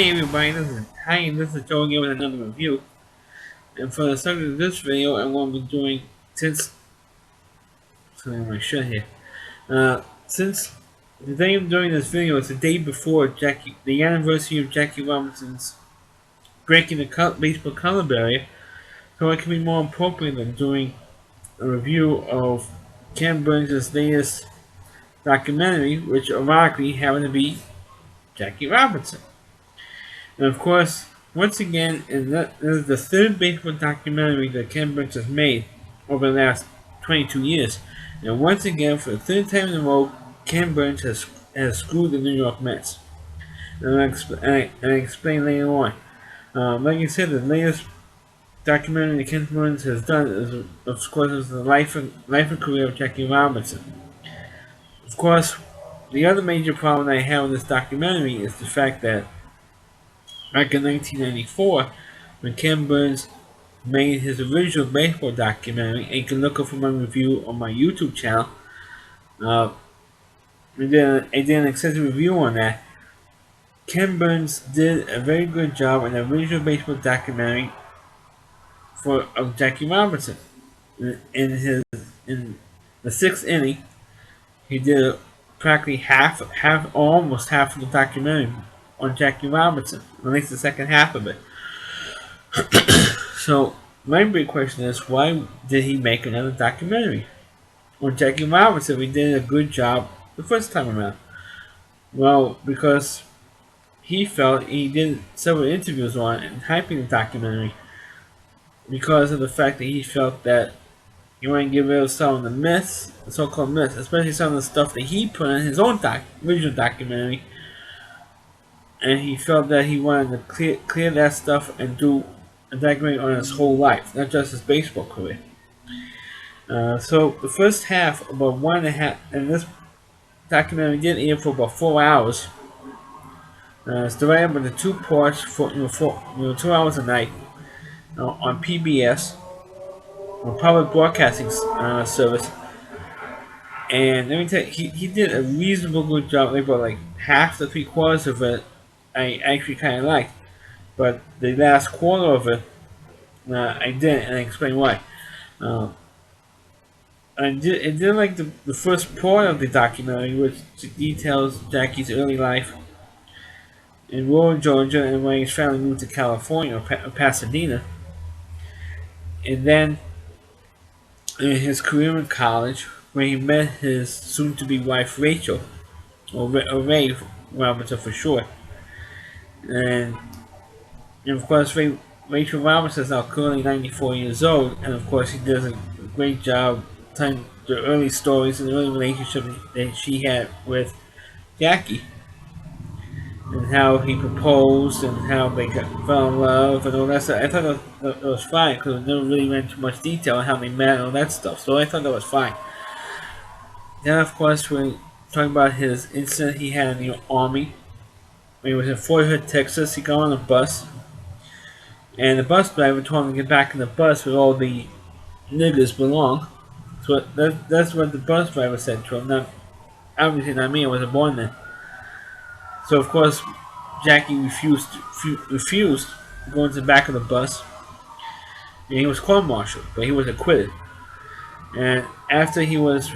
everybody, this is Joe again with another review. And for the subject of this video, I'm going to be doing since sorry my shirt here. Since the day I'm doing this video is the day before the anniversary of Jackie Robinson's breaking the baseball color barrier, so it can be more appropriate than doing a review of Ken Burns' latest documentary, which ironically happened to be Jackie Robinson. And of course, once again, this is the third baseball documentary that Ken Burns has made over the last 22 years. And once again, for the third time in a row, Ken Burns has screwed the New York Mets. And I'll explain later on. Like I said, the latest documentary that Ken Burns has done of course, is the life and career of Jackie Robinson. Of course, the other major problem I have with this documentary is the fact that back in 1994, when Ken Burns made his original baseball documentary, and you can look up for my review on my YouTube channel. Uh, I did an extensive review on that. Ken Burns did a very good job in the original baseball documentary of Jackie Robinson. In the sixth inning, he did practically almost half of the documentary on Jackie Robinson, at least the second half of it. So my big question is, why did he make another documentary on Jackie Robinson? We did a good job the first time around. Well, because he felt he did several interviews on and hyping the documentary because of the fact that he felt that he wanted to get rid of some of the myths, the so-called myths, especially some of the stuff that he put in his own original documentary, and he felt that he wanted to clear that stuff and do a documentary on his whole life, not just his baseball career. So the first half, about 1.5, and this documentary did air for about 4 hours. It's divided into two parts for 2 hours a night on PBS, on Public Broadcasting Service. And let me tell you, he did a reasonable good job. About like half to 3/4 of it, I actually kind of liked, but the last quarter of it, I didn't, and I explain why. Uh, I did like the first part of the documentary, which details Jackie's early life in rural Georgia and when his family moved to California, or Pasadena. And then in his career in college, where he met his soon-to-be wife Rachel, or Ray Robinson for short. And of course, Rachel Robinson is now currently 94 years old, and of course, he does a great job telling the early stories and the early relationship that she had with Jackie, and how he proposed, and how they fell in love, and all that stuff. I thought that was fine because it never really went into much detail on how they met and all that stuff. So I thought that was fine. Then, of course, we're talking about his incident he had in the army. When he was in Fort Hood, Texas, he got on a bus, and the bus driver told him to get back in the bus where all the niggers belong. So that's what the bus driver said to him. Not obviously not me. I wasn't born then. So of course, Jackie refused to go into the back of the bus, and he was court-martialed, but he was acquitted. And after he was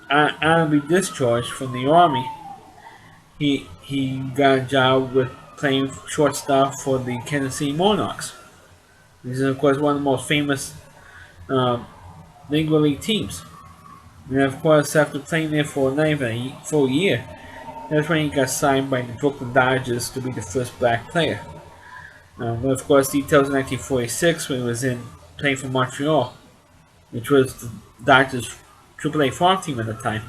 honorably discharged from the army, he got a job with playing shortstop for the Kansas City Monarchs. This is, of course, one of the most famous Negro League teams. And of course, after playing there for a full year, that's when he got signed by the Brooklyn Dodgers to be the first black player. But of course, details in 1946 when he was playing for Montreal, which was the Dodgers' AAA farm team at the time.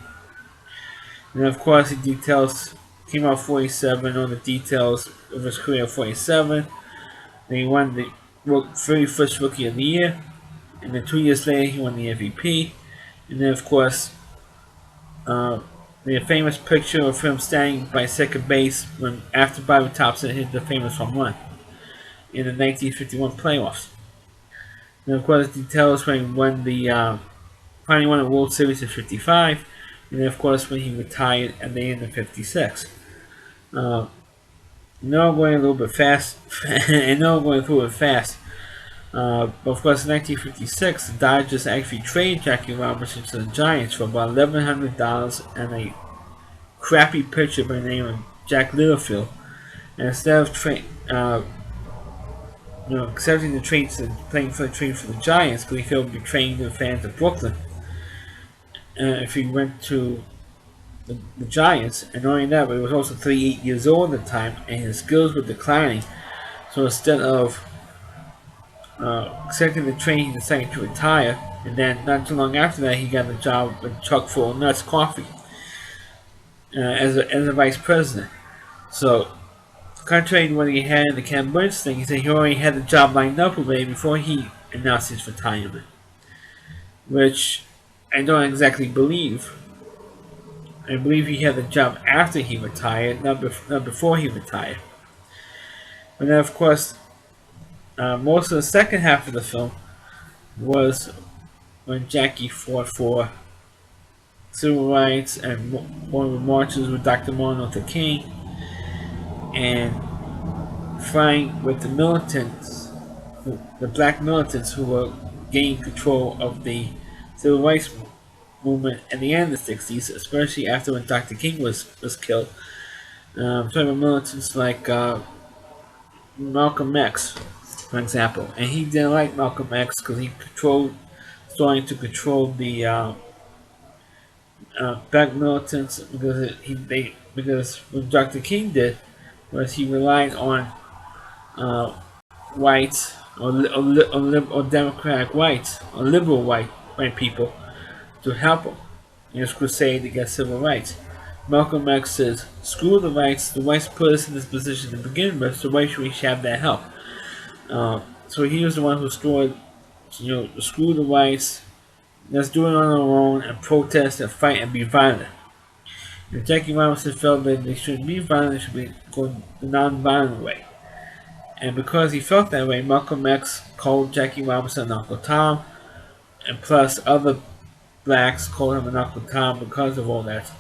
And of course, the details came out 47 on the details of his career 47. Then he won the 31st Rookie of the Year, and then 2 years later he won the MVP. And then of course, the famous picture of him standing by second base when after Bobby Thompson hit the famous home run in the 1951 playoffs. And of course, details when he won finally won the World Series in '55, and then of course when he retired at the end of '56. No, going a little bit fast, and no, going through it fast. But of course, in 1956, the Dodgers actually traded Jackie Robinson to the Giants for about $1,100 and a crappy pitcher by the name of Jack Littlefield. And instead of accepting the trade and playing for the trade for the Giants, Littlefield would be trading to the fans of Brooklyn. If he went to the Giants, and not only that, but he was also 38 years old at the time, and his skills were declining. So instead of accepting the trade, he decided to retire, and then not too long after that, he got a job with Chuck Full Nuts Coffee as a vice president. So, contrary to what he had in the Ken Burns thing, he said he already had the job lined up already before he announced his retirement, which I don't exactly believe. I believe he had the job after he retired, not before he retired. But then, of course, most of the second half of the film was when Jackie fought for civil rights and one of the marches with Dr. Martin Luther King and fighting with the militants, the black militants who were gaining control of the civil rights movement at the end of the 60s, especially after when Dr. King was killed. Talking about militants like Malcolm X, for example, and he didn't like Malcolm X because he starting to control the black militants because what Dr. King did was he relied on whites or democratic whites or liberal white people to help him in his crusade against civil rights. Malcolm X says, "Screw the whites. The whites put us in this position to begin with, so why should we have that help?" So he was the one who scored, screw the whites. Let's do it on our own and protest and fight and be violent. And Jackie Robinson felt that they shouldn't be violent; they should be going the non-violent way. And because he felt that way, Malcolm X called Jackie Robinson Uncle Tom, and plus other blacks called him an Uncle Tom because of all that.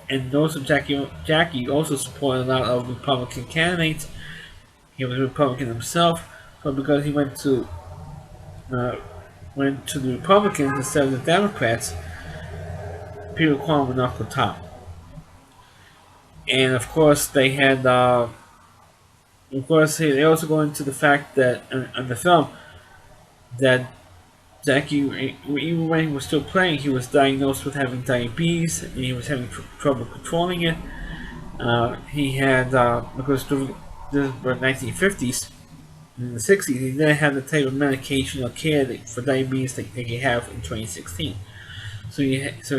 And also Jackie also supported a lot of Republican candidates. He was a Republican himself, but because he went to the Republicans instead of the Democrats, people call him an Uncle Tom. And of course, they had. Of course, they also go into the fact that in the film that Jackie, even when he was still playing, he was diagnosed with having diabetes and he was having trouble controlling it. He had, because this was the 1950s, in the 60s, he didn't have the type of medication or care for diabetes that he have in 2016. So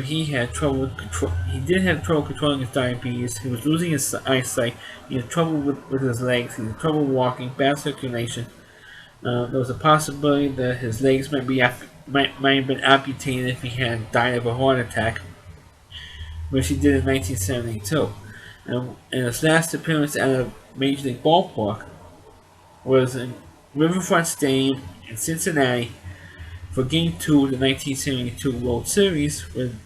he had trouble with control. He did have trouble controlling his diabetes. He was losing his eyesight. He had trouble with his legs. He had trouble walking, bad circulation. There was a possibility that his legs might have been amputated if he had died of a heart attack, which he did in 1972. And his last appearance at a Major League ballpark was in Riverfront Stadium in Cincinnati for Game 2 of the 1972 World Series, when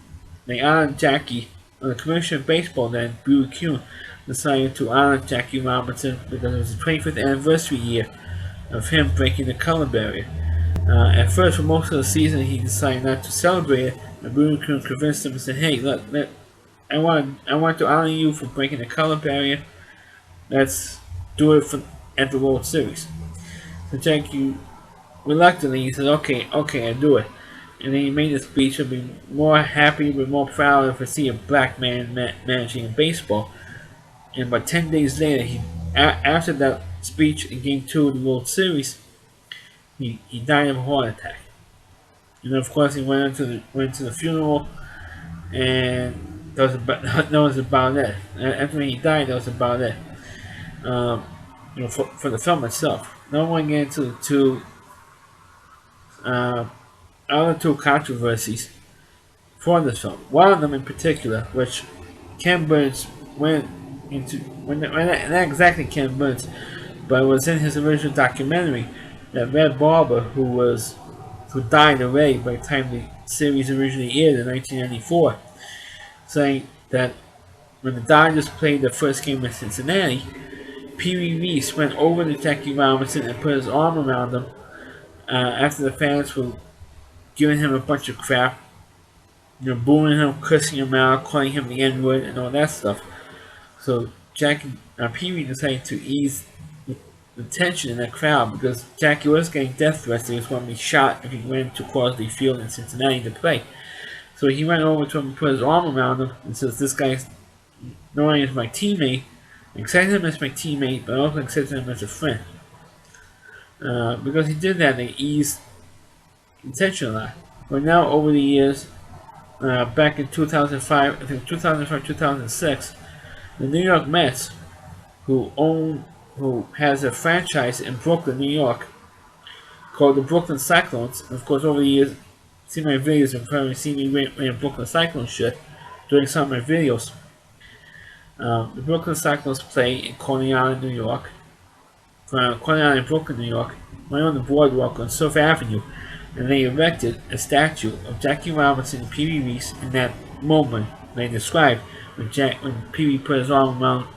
they honored Jackie. The Commissioner of Baseball then, Buick Kuhn, decided to honor Jackie Robinson because it was the 25th anniversary year of him breaking the color barrier. At first, for most of the season, he decided not to celebrate it, and Buick Kuhn convinced him and said, "Hey, look, I want to honor you for breaking the color barrier. Let's do it at the World Series." So Jackie reluctantly, he said, okay, I do it. And then he made a speech of being more happy, but more proud if I see a black man managing baseball. And about 10 days later, after that speech in Game 2 of the World Series, he died of a heart attack. And of course, he went to the funeral, and that was about it. After he died, that was about it. For the film itself. No one get into the other two controversies for this film. One of them in particular, which Ken Burns went into, not exactly Ken Burns, but it was in his original documentary that Red Barber, who died already by the time the series originally aired in 1994, saying that when the Dodgers played their first game in Cincinnati, Pee Wee Reese went over to Jackie Robinson and put his arm around him after the fans were giving him a bunch of crap, booing him, cursing him out, calling him the N-word, and all that stuff. So Pee Wee decided to ease the tension in that crowd because Jackie was getting death threats. He was going to be shot if he went to Crosley Field in Cincinnati to play. So he went over to him and put his arm around him and says, "This guy's not only is my teammate, I accepted him as my teammate, but I also accepted him as a friend." Because he did that, they eased the tension a lot. But now, over the years, back in 2005, I think 2005, 2006, the New York Mets, who has a franchise in Brooklyn, New York, called the Brooklyn Cyclones. And of course, over the years, see my videos and probably see me wearing Brooklyn Cyclone shit during some of my videos. The Brooklyn Cyclones play in Coney Island, New York. Coney Island in Brooklyn, New York, right on the boardwalk on Surf Avenue, and they erected a statue of Jackie Robinson and Pee Wee Reese in that moment they described when Pee Wee put his arm around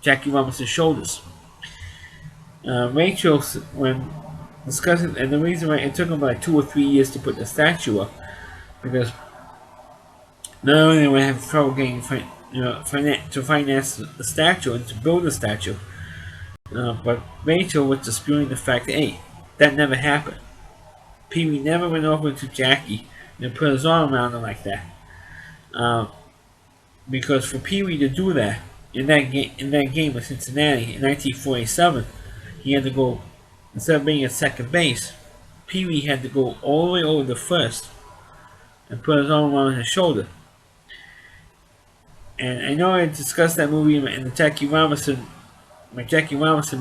Jackie Robinson's shoulders. Rachel, when discussing, and the reason why it took them like 2 or 3 years to put the statue up, because not only did we have trouble getting to finance the statue and to build the statue, but Rachel was disputing the fact that, hey, that never happened. Pee Wee never went over to Jackie and put his arm around her like that. Because for Pee Wee to do that in that game with Cincinnati in 1947, he had to go, instead of being at second base, Pee Wee had to go all the way over to first and put his arm around his shoulder. And I know I discussed that movie in the Jackie Robinson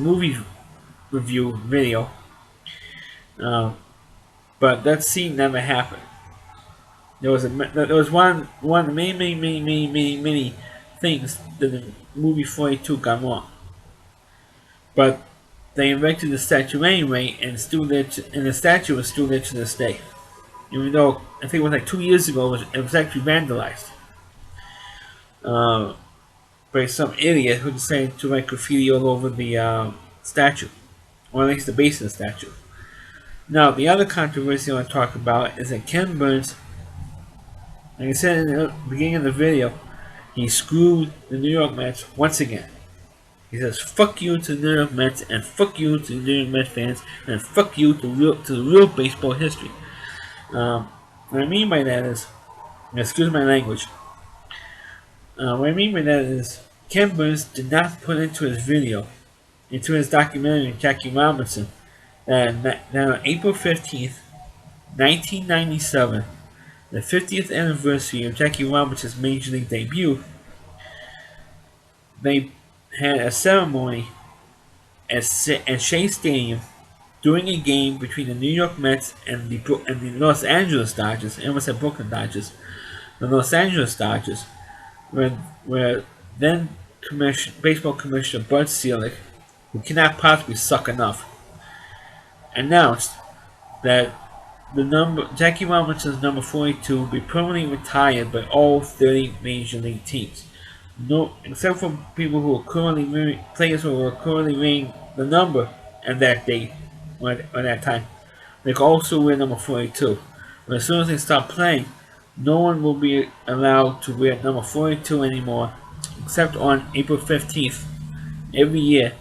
movie review video, but that scene never happened. There was one of the many things that the movie 42 got wrong. But they erected the statue anyway, and the statue is still there to this day. Even though I think it was like 2 years ago, it was actually vandalized by some idiot who decided to write graffiti all over the statue, or at least the base of the statue. Now, the other controversy I want to talk about is that Ken Burns, like I said in the beginning of the video, he screwed the New York Mets once again. He says, "Fuck you to the New York Mets, and fuck you to the New York Mets fans, and fuck you to the real baseball history." What I mean by that is, excuse my language, what I mean by that is, Ken Burns did not put into his documentary, Jackie Robinson, that on April 15th, 1997, the 50th anniversary of Jackie Robinson's Major League debut, they had a ceremony at Shea Stadium during a game between the New York Mets and the Los Angeles Dodgers. I almost said Brooklyn Dodgers. The Los Angeles Dodgers, where then baseball commissioner Bud Selig, who cannot possibly suck enough, announced that Jackie Robinson's number 42 will be permanently retired by all 30 major league teams. No, except for people who are players who are currently wearing the number at that date or at that time. They can also wear number 42. But as soon as they stop playing, no one will be allowed to wear number 42 anymore, except on April 15th every year,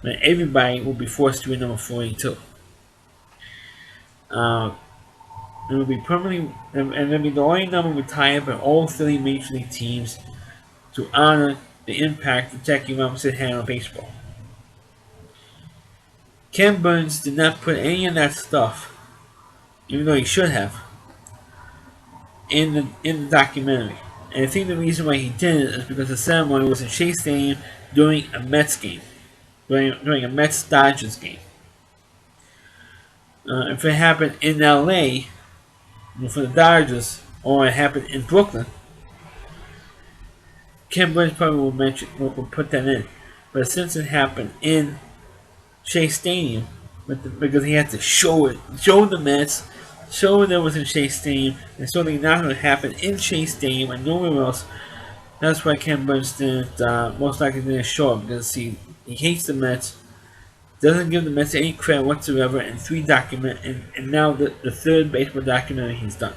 when everybody will be forced to wear number 42. It will be permanently, and it'll be the only number retired by all 30 major league teams to honor the impact that Jackie Robinson had on baseball. Ken Burns did not put any of that stuff, even though he should have, in the documentary. And I think the reason why he didn't is because the ceremony was in Shea Stadium during a Mets game, during a Mets Dodgers game. If it happened in LA for the Dodgers, or it happened in Brooklyn, Ken Burns probably will put that in. But since it happened in Shea Stadium, because he had to show the Mets, show that it was in Shea Stadium, and so they not going to happen in Shea Stadium and nowhere else. That's why Ken Burns didn't, most likely didn't show up, because He hates the Mets. Doesn't give the Mets any credit whatsoever in and now the third baseball documentary he's done.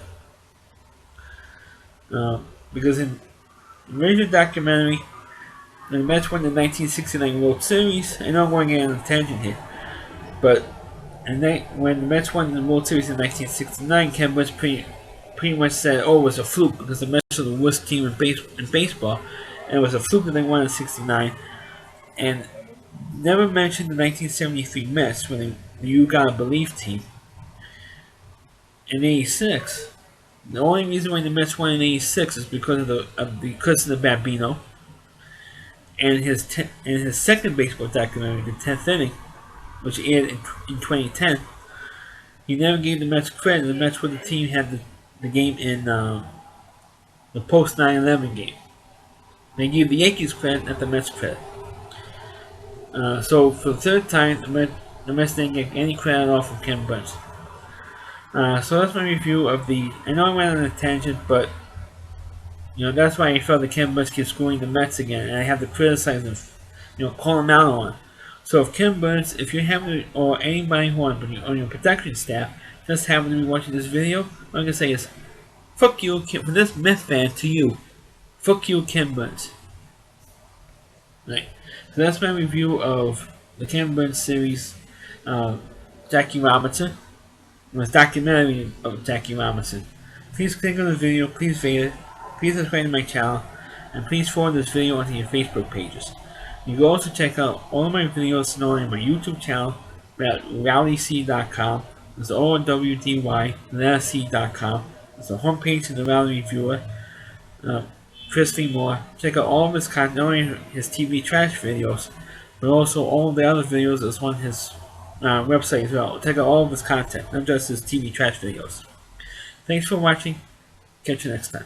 Because in the original documentary, when the Mets won the 1969 World Series, I know I'm going on a tangent here, but when the Mets won the World Series in 1969, Ken Burns pretty much said, "Oh, it was a fluke because the Mets were the worst team in baseball, and it was a fluke that they won in '69." And never mentioned the 1973 Mets when the You Gotta Believe team in '86. The only reason why the Mets won in '86 is because of the Bambino and his second baseball documentary, The Tenth Inning, which aired in 2010. He never gave the Mets credit. The Mets were the team had the game in the post 9/11 game. They gave the Yankees credit, not the Mets credit. So for the third time, the Mets didn't get any credit at all from Ken Burns. So that's my review of the. I know I went on a tangent, but that's why I felt that Ken Burns keeps screwing the Mets again, and I have to criticize him, call him out on it. So if Ken Burns, if you happen to, or anybody who on your production staff just happen to be watching this video, what I'm gonna say is, fuck you, for this Mets fan to you, fuck you, Ken Burns. Right. So that's my review of the Ken Burns series, Jackie Robinson. It was a documentary of Jackie Robinson. Please click on the video, please rate it, please subscribe to my channel, and please forward this video onto your Facebook pages. You can also check out all of my videos known on my YouTube channel at rowdyc.com. It's OWDY, C.com. It's the homepage of the Rowdy Reviewer. Chris Lee Moore. Check out all of his content, not only his TV trash videos, but also all of the other videos that's on his website as well. Check out all of his content, not just his TV trash videos. Thanks for watching. Catch you next time.